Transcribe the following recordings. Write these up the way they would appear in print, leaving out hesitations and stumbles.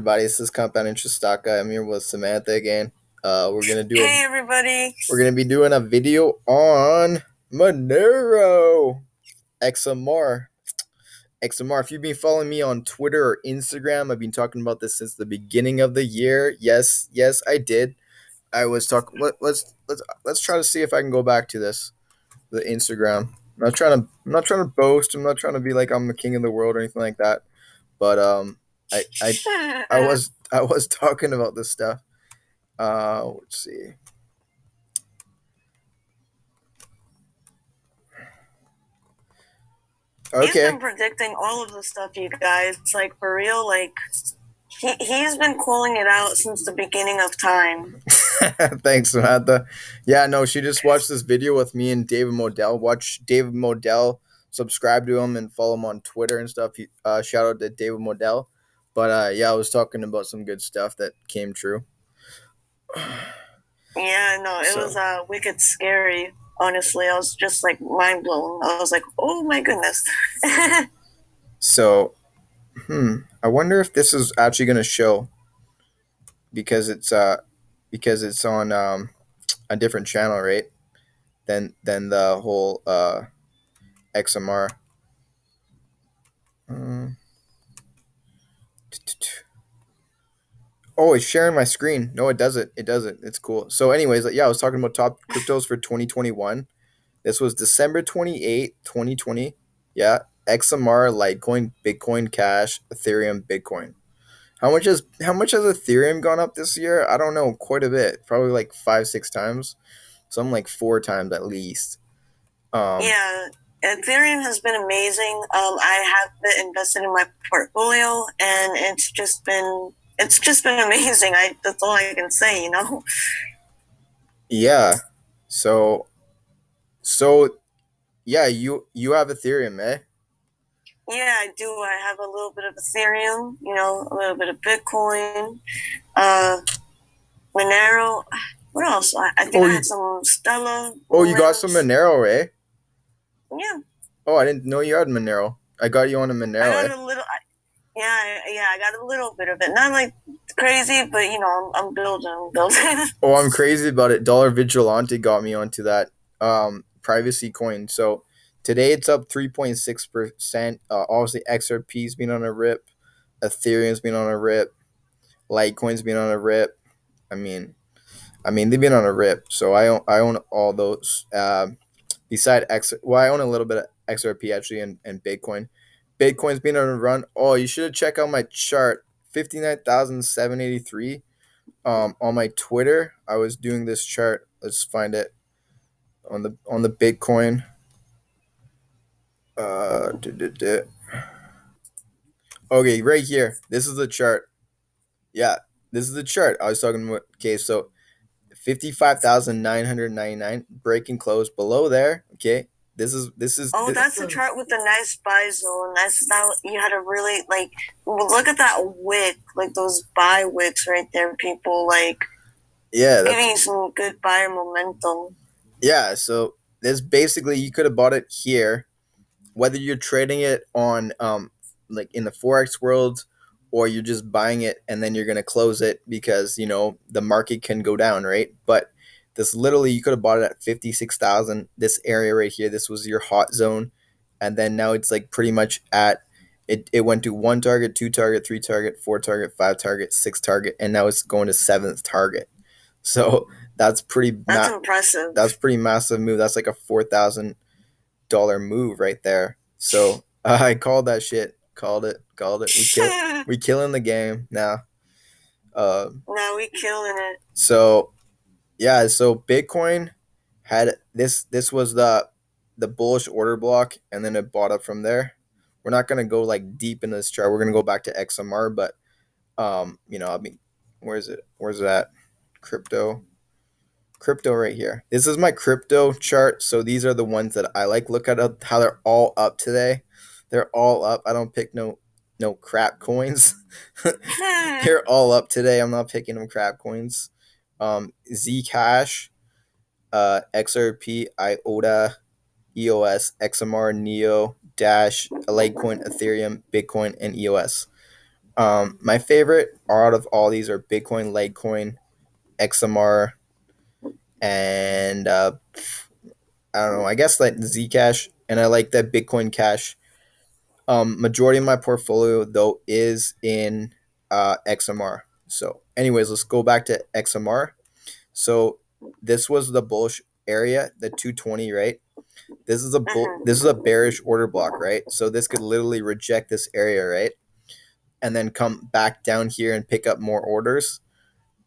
Everybody, this is Compound Interest Staka. I'm here with Samantha again. We're gonna do Hey everybody. we're gonna be doing a video on Monero XMR. XMR. If you've been following me on Twitter or Instagram, I've been talking about this since the beginning of the year. Yes, I did. I was talking. Let's try to see if I can go back to this. The Instagram. I'm not trying to boast. I'm not trying to be like I'm the king of the world or anything like that. But I was talking about this stuff. Let's see. He's Okay. been predicting all of the stuff, you guys. Like for real, like he's been calling it out since the beginning of time. Thanks, Samantha. Yeah, no, she just watched this video with me and David Modell. Watch David Modell, subscribe to him and follow him on Twitter and stuff. Shout out to David Modell. But yeah, I was talking about some good stuff that came true. Yeah, no, it was So, wicked scary. Honestly, I was just like mind blown. I was like, oh my goodness. so, I wonder if this is actually gonna show because it's on a different channel, right? Than the whole XMR. Um, Oh, it's sharing my screen. No, it doesn't. It doesn't. It's cool. So, anyways, yeah, I was talking about top cryptos for 2021. This was December 28th, 2020. Yeah. XMR, Litecoin, Bitcoin Cash, Ethereum, Bitcoin. How much has Ethereum gone up this year? I don't know, quite a bit. Probably like 5, 6 times. Some like 4 times at least. Um, Yeah, Ethereum has been amazing. I have it invested in my portfolio, and it's just been amazing. That's all I can say. yeah. So so yeah, you have Ethereum, eh? Yeah, I do. I have a little bit of Ethereum, a little bit of Bitcoin, uh, Monero. What else? I think Oh, I you had some Stella you got some moments. Monero, eh? Yeah, Oh, I didn't know you had Monero. I got you on a I Monero, got eh? a little. Yeah, I got a little bit of it. Not like crazy, but I'm building, I'm building. Oh, I'm crazy about it. Dollar Vigilante got me onto that privacy coin. So today it's up 3.6%. Obviously, XRP's been on a rip. Ethereum's been on a rip. Litecoin's been on a rip. I mean, they've been on a rip. So I own all those. Beside I own a little bit of XRP actually and Bitcoin. Bitcoin's been on a run. Oh, you should check out my chart. 59,783. On my Twitter, I was doing this chart. Let's find it on the Bitcoin. Duh, duh, duh. Okay, right here. This is the chart. Yeah, this is the chart I was talking about. Okay, so 55,999 breaking close below there. Okay, Oh, this. that's the chart with the nice buy zone. That you had to really like look at that wick, like those buy wicks right there. People like Yeah, giving that's you some good buyer momentum. yeah. So this basically you could have bought it here, whether you're trading it on like in the forex world, or you're just buying it and then you're gonna close it because the market can go down, right? But this literally you could have bought it at 56,000. This area right here, this was your hot zone, and then now it's like pretty much at it went to one target, two target, three target, four target, five target, six target, and now it's going to seventh target. So that's That's impressive. that's pretty massive move. That's like a $4,000 move right there. So I called that shit. Called it. We killing the game now. Uh, Now we killing it. so yeah, so Bitcoin had this was the bullish order block, and then it bought up from there. We're not gonna go like deep in this chart. We're gonna go back to XMR, but I mean, where's it? Where's that? Crypto. Crypto right here. This is my crypto chart. So these are the ones that I like. Look at how they're all up today. They're all up. I don't pick no crap coins. They're all up today. I'm not picking them crap coins. Zcash, XRP, IOTA, EOS, XMR, Neo, Dash, Litecoin, Ethereum, Bitcoin, and EOS. My favorite out of all these are Bitcoin, Litecoin, XMR, and I don't know. I guess like Zcash, and I like that Bitcoin Cash. Majority of my portfolio though is in XMR. So, anyways, let's go back to XMR. So, this was the bullish area, the 220, right? This is a bearish order block, right? So this could literally reject this area, right? And then come back down here and pick up more orders.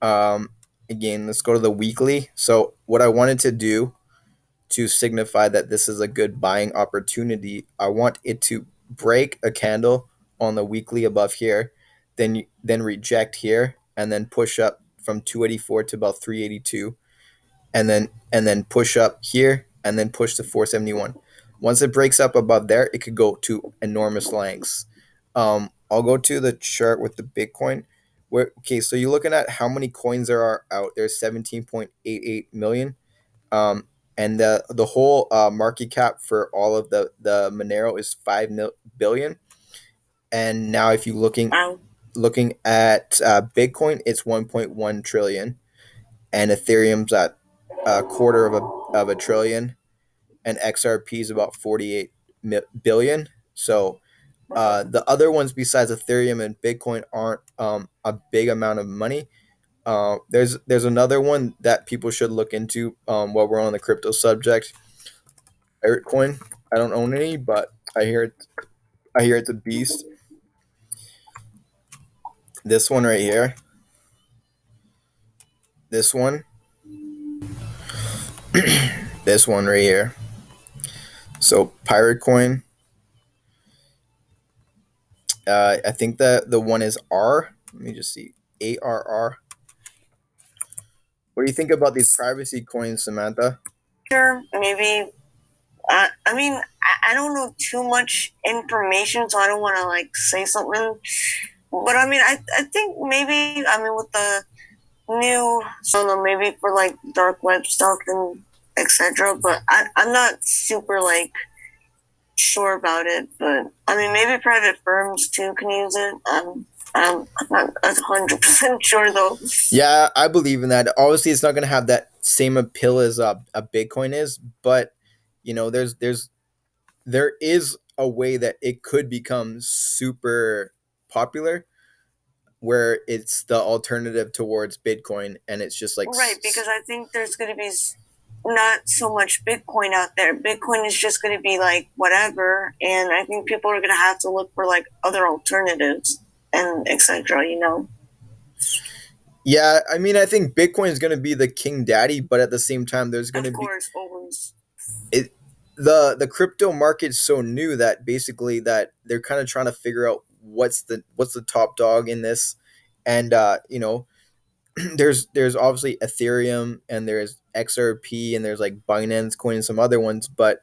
Um, Again, let's go to the weekly. So what I wanted to do to signify that this is a good buying opportunity, I want it to break a candle on the weekly above here, then reject here, and then push up from 284 to about 382, and then push up here, and then push to 471. Once it breaks up above there, it could go to enormous lengths. I'll go to the chart with the Bitcoin. Okay, so you're looking at how many coins there are out. There's 17.88 million. And the whole market cap for all of the Monero is billion. And now if you looking at Bitcoin, it's 1.1 trillion, and Ethereum's at a quarter of a trillion, and XRP is about 48 billion. So the other ones besides Ethereum and Bitcoin aren't a big amount of money. There's another one that people should look into while we're on the crypto subject. Pirate coin. I don't own any, but I hear it's a beast. This one right here. This one. This one right here. So pirate coin. I think the one is R. Let me just see. ARR. What do you think about these privacy coins, Samantha? Sure, maybe. I mean, I don't know too much information, so I don't want to like say something. But I mean, I think maybe, I mean, with the new, so I don't know, maybe for like dark web stuff and etc. But I'm not super like sure about it. But I mean, maybe private firms too can use it. I'm not 100% sure though. Yeah, I believe in that. Obviously, it's not going to have that same appeal as a Bitcoin is, but there is a way that it could become super popular, where it's the alternative towards Bitcoin, and it's just like Right, because I think there's going to be not so much Bitcoin out there. Bitcoin is just going to be like whatever, and I think people are going to have to look for like other alternatives and etc. You know, yeah. I mean, I think Bitcoin is going to be the king daddy, but at the same time, there's going to of be course, always. it. The crypto market's so new that basically that they're kind of trying to figure out what's the top dog in this, and there's obviously Ethereum, and there's XRP, and there's like Binance Coin and some other ones, but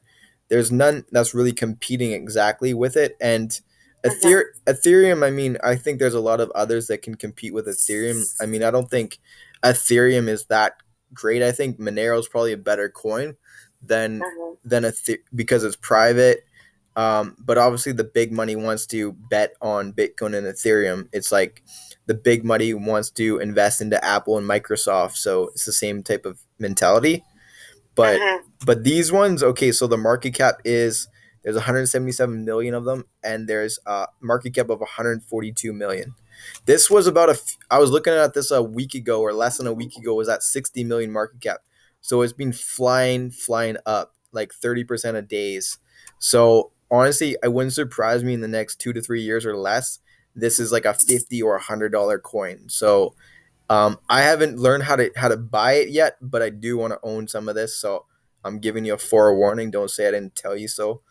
there's none that's really competing exactly with it. And Ethereum, I mean, I think there's a lot of others that can compete with Ethereum. I mean, I don't think Ethereum is that great. I think Monero is probably a better coin than because it's private. But obviously, the big money wants to bet on Bitcoin and Ethereum. It's like the big money wants to invest into Apple and Microsoft. So it's the same type of mentality. But but these ones, okay, so the market cap is there's 177 million of them, and there's a market cap of 142 million. This was about I was looking at this a week ago or less than a week ago, was at 60 million market cap. So it's been flying up like 30% of days. So honestly, it wouldn't surprise me in the next 2 to 3 years or less. This is like a 50 or $100 coin. So I haven't learned how to buy it yet, but I do want to own some of this. So I'm giving you a forewarning. Don't say I didn't tell you so.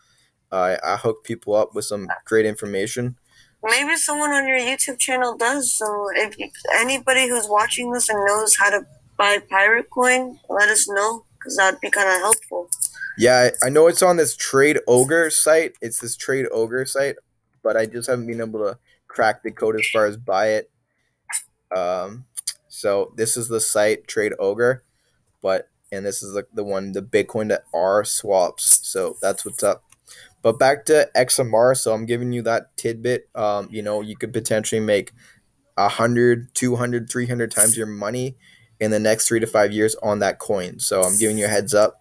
I hook people up with some great information. Maybe someone on your YouTube channel does. So if anybody who's watching this and knows how to buy pirate coin, let us know because that'd be kind of helpful. Yeah, I know it's on this Trade Ogre site. It's this Trade Ogre site, but I just haven't been able to crack the code as far as buy it. Um, so this is the site Trade Ogre, and this is the one, the Bitcoin that R swaps. So that's what's up. But back to XMR, so I'm giving you that tidbit. You could potentially make 100, 200, 300 times your money in the next 3 to 5 years on that coin. So I'm giving you a heads up.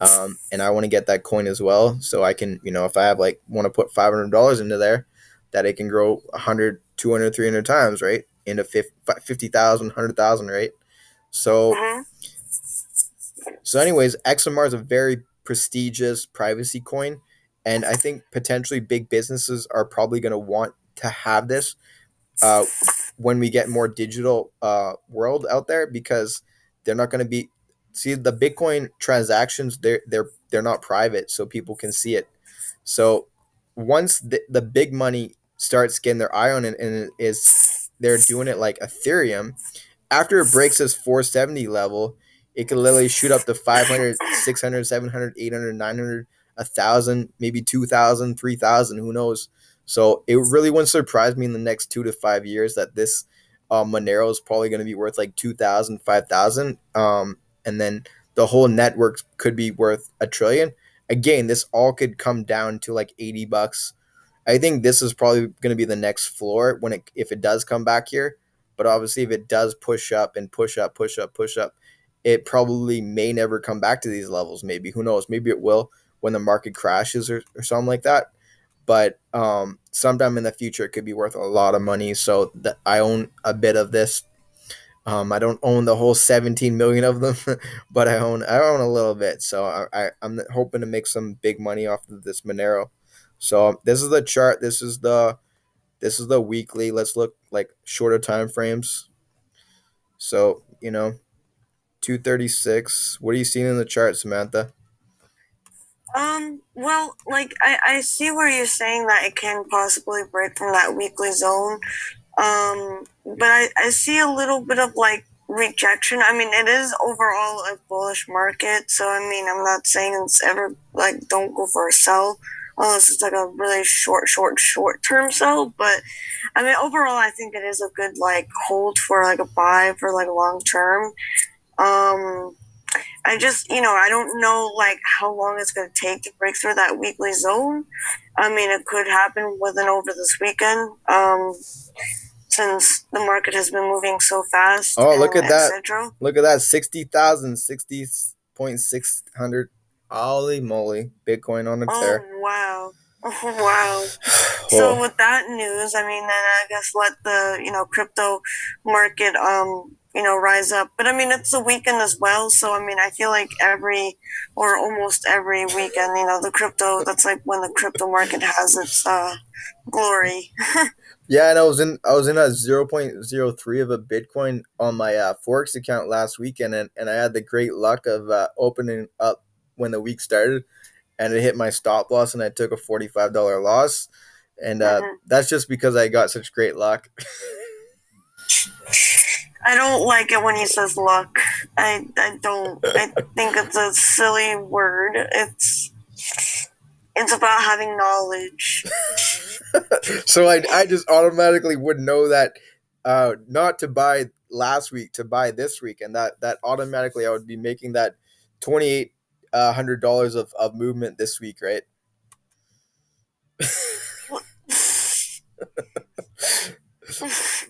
And I want to get that coin as well. So I can, if I have like want to put $500 into there, that it can grow 100, 200, 300 times, right? Into 50,000, 100,000, right? So, Mm-hmm. so anyways, XMR is a very prestigious privacy coin. And I think potentially big businesses are probably going to want to have this uh, when we get more digital world out there, because they're not going to be see the Bitcoin transactions, they're not private, so people can see it. So once the big money starts getting their eye on it, and it is they're doing it like Ethereum, after it breaks this 470 level, it could literally shoot up to 500, 600, 700, 800, 900, 1,000, maybe 2,000, 3,000. Who knows? So it really wouldn't surprise me in the next 2 to 5 years that this Monero is probably going to be worth like 2,000, 5,000. And then the whole network could be worth a trillion. Again, this all could come down to like $80. I think this is probably going to be the next floor when it if it does come back here. But obviously, if it does push up and push up, push up, push up, it probably may never come back to these levels. Maybe, who knows? Maybe it will when the market crashes, or something like that. But sometime in the future, it could be worth a lot of money. So I own a bit of this. I don't own the whole 17 million of them, but I own a little bit. So I'm hoping to make some big money off of this Monero. So this is the chart. This is the weekly. Let's look like shorter time frames. So 236. What are you seeing in the chart, Samantha? Well, like I see where you're saying that it can possibly break from that weekly zone. But I see a little bit of like rejection. I mean, it is overall a bullish market, so I mean, I'm not saying it's ever like don't go for a sell unless it's like a really short term sell. But I mean, overall, I think it is a good like hold for like a buy for like long term. Um, I just, I don't know like how long it's going to take to break through that weekly zone. I mean, it could happen within over this weekend. Since the market has been moving so fast Oh, look and at that! etc. Look at that! 60,000, 60.600. Holy moly! Bitcoin on a Oh tear. wow. Oh wow. So Oh, with that news, I mean, then I guess let the crypto market rise up. But I mean, it's a weekend as well, so I mean, I feel like every or almost every weekend, the crypto that's like when the crypto market has its glory. yeah, and I was in a 0.03 of a Bitcoin on my Forex account last weekend, and I had the great luck of opening up when the week started, and it hit my stop loss, and I took a $45 loss, and Mhm. that's just because I got such great luck. I don't like it when he says luck. I don't. I think it's a silly word. It's about having knowledge. So I just automatically would know that not to buy last week, to buy this week, and that automatically I would be making that $2,800 of movement this week, right?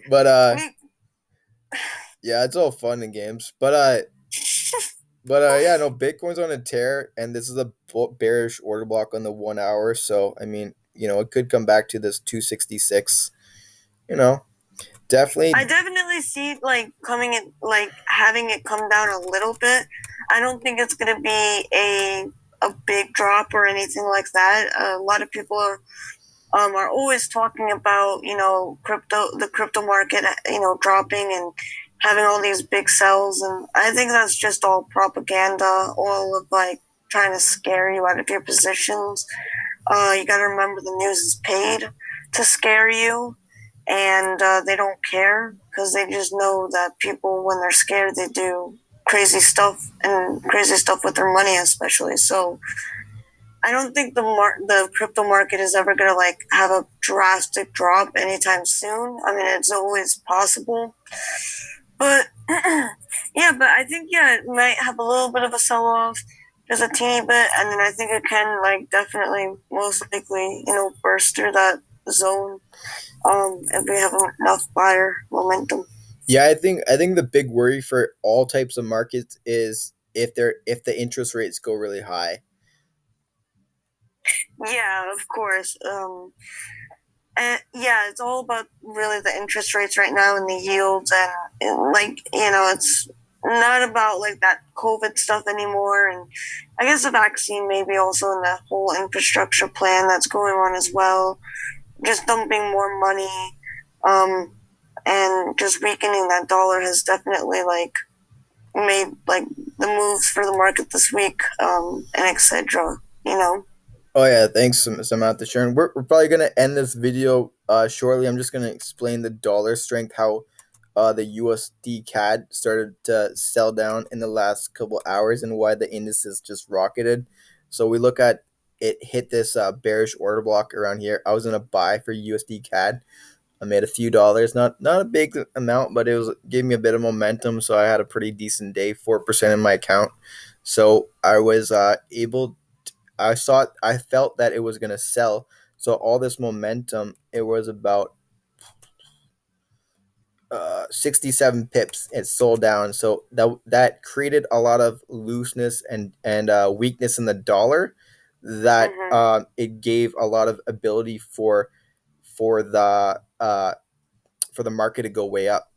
But yeah, it's all fun and games. But yeah, no, Bitcoin's on a tear, and this is a bearish order block on the 1 hour. So I mean, it could come back to this 266. You know, I definitely. definitely see it like coming in, like having it come down a little bit. I don't think it's gonna be a big drop or anything like that. A lot of people are always talking about the crypto market dropping and having all these big sells, and I think that's just all propaganda, all of like trying to scare you out of your positions. You got to remember the news is paid to scare you, and they don't care because they just know that people, when they're scared, they do crazy stuff and crazy stuff with their money, especially. So I don't think the crypto market is ever gonna like have a drastic drop anytime soon. I mean, it's always possible, but yeah, but I think yeah, it might have a little bit of a sell off. just a teeny bit, and then I think it can like definitely most likely burst through that zone if we have enough buyer momentum. Yeah, I think the big worry for all types of markets is if the interest rates go really high. Yeah, of course. And yeah, it's all about really the interest rates right now and the yields, and like it's not about like that COVID stuff anymore. And I guess the vaccine maybe also in the whole infrastructure plan that's going on as well. Just dumping more money, um, and just weakening that dollar has definitely like made like the moves for the market this week, and etc. You know. Oh yeah, thanks Samantha Sharon. We're probably gonna end this video shortly. I'm just gonna explain the dollar strength, how the USD CAD started to sell down in the last couple hours, and why the indices just rocketed. So we look at it hit this bearish order block around here. I was in a buy for USD CAD. I made a few dollars, not a big amount, but it was gave me a bit of momentum. So I had a pretty decent day, 4% in my account. So I was able. I felt that it was gonna sell. So all this momentum, it was about 67 pips. It sold down. So that created a lot of looseness and weakness in the dollar. That Mm-hmm. it gave a lot of ability for the for the market to go way up.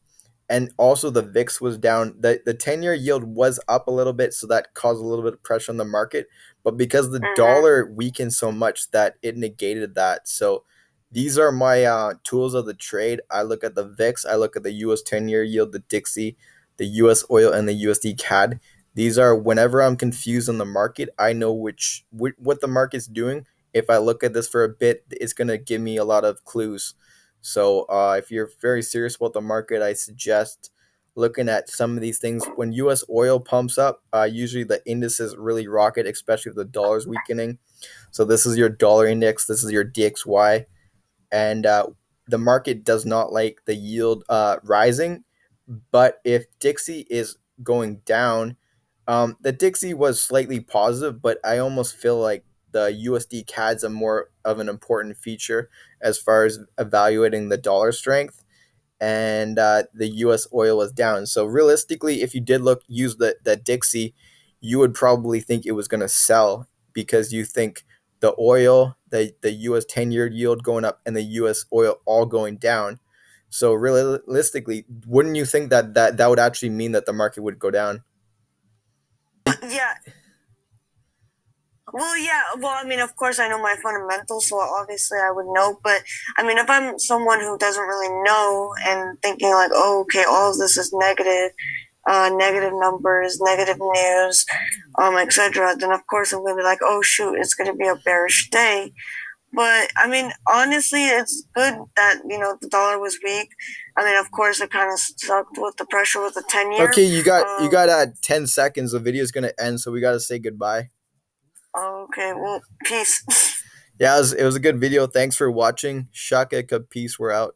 And also the VIX was down. The 10-year yield was up a little bit, so that caused a little bit of pressure on the market. But because the Mm-hmm. dollar weakened so much, that it negated that. So these are my tools of the trade. I look at the VIX, I look at the US 10-year yield, the Dixie, the US oil, and the USD CAD. These are whenever I'm confused on the market, I know what the market's doing. If I look at this for a bit, it's gonna give me a lot of clues. So if you're very serious about the market, I suggest looking at some of these things. When U.S. oil pumps up, usually the indices really rocket, especially if the dollar's weakening. So this is your dollar index. This is your DXY, and the market does not like the yield rising. But if Dixie is going down, the Dixie was slightly positive, but I almost feel like the USD CAD's a more of an important feature as far as evaluating the dollar strength. And the U.S. oil was down. So realistically, if you did use the Dixie, you would probably think it was going to sell because you think the oil, the U.S. 10-year yield going up, and the U.S. oil all going down. So realistically, wouldn't you think that would actually mean that the market would go down? Yeah. Well, yeah. Well, I mean, of course, I know my fundamentals, so obviously I would know. But I mean, if I'm someone who doesn't really know and thinking like, oh, okay, all of this is negative, negative numbers, negative news, etc., then of course I'm gonna be like, oh shoot, it's gonna be a bearish day. But I mean, honestly, it's good that the dollar was weak. I mean, of course, it kind of sucked with the pressure with the 10 year. Okay, you got Um, 10 seconds. The video's gonna end, so we gotta say goodbye. okay, well, peace. Yeah, it was a good video. Thanks for watching. Shaka, peace. We're out.